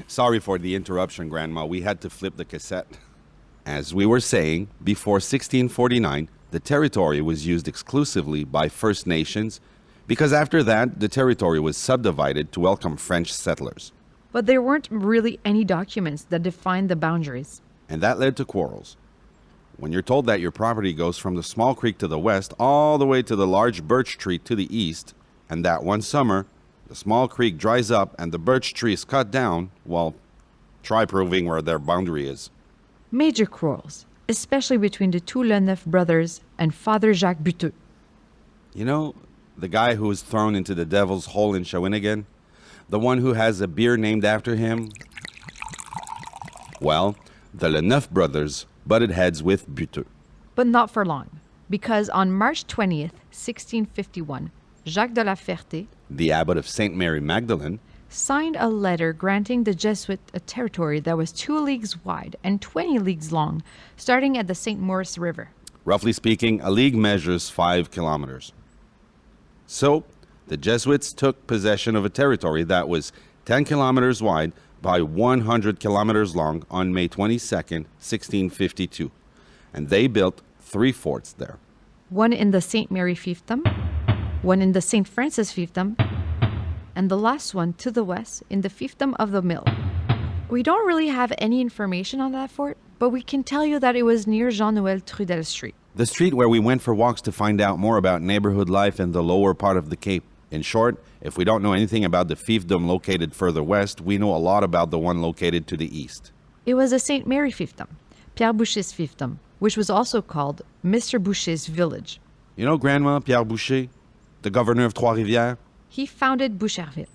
Sorry for the interruption, Grandma. We had to flip the cassette. As we were saying, before 1649, the territory was used exclusively by First Nations because after that, the territory was subdivided to welcome French settlers. But there weren't really any documents that defined the boundaries. And that led to quarrels. When you're told that your property goes from the small creek to the west all the way to the large birch tree to the east, and that one summer, the small creek dries up and the birch tree is cut down, well, try proving where their boundary is. Major quarrels, especially between the two Leneuf brothers and Father Jacques Buteux. You know, the guy who was thrown into the devil's hole in Shawinigan? The one who has a beer named after him? Well, the Leneuf brothers butted heads with Buteux. But not for long, because on March 20th, 1651, Jacques de la Ferté, The abbot of St. Mary Magdalene, signed a letter granting the Jesuit a territory that was 2 leagues wide and 20 leagues long, starting at the St. Maurice River. roughly speaking, a league measures 5 kilometers. So, the Jesuits took possession of a territory that was 10 kilometers wide by 100 kilometers long on May 22nd, 1652. And they built 3 forts there. One in the St. Mary fiefdom, one in the St. Francis fiefdom, and the last one to the west in the fiefdom of the Mill. We don't really have any information on that fort, but we can tell you that it was near Jean-Noël Trudel Street. The street where we went for walks to find out more about neighborhood life in the lower part of the Cape. In short, if we don't know anything about the fiefdom located further west, we know a lot about the one located to the east. It was a St. Mary fiefdom, Pierre Boucher's fiefdom, which was also called Mr. Boucher's village. You know Grandma Pierre Boucher, the governor of Trois-Rivières? He founded Boucherville.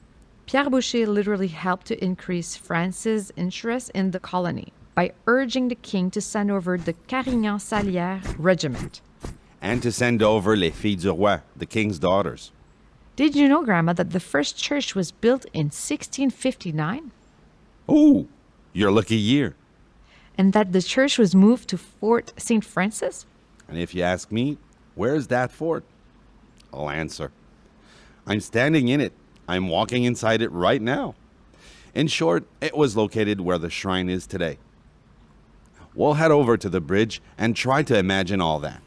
Pierre Boucher literally helped to increase France's interest in the colony by urging the king to send over the Carignan-Salière regiment. And to send over les filles du roi, the king's daughters. Did you know, Grandma, that the first church was built in 1659? Ooh, your lucky year. And that the church was moved to Fort St. Francis? And if you ask me, where's that fort? I'll answer. I'm standing in it. I'm walking inside it right now. In short, it was located where the shrine is today. We'll head over to the bridge and try to imagine all that.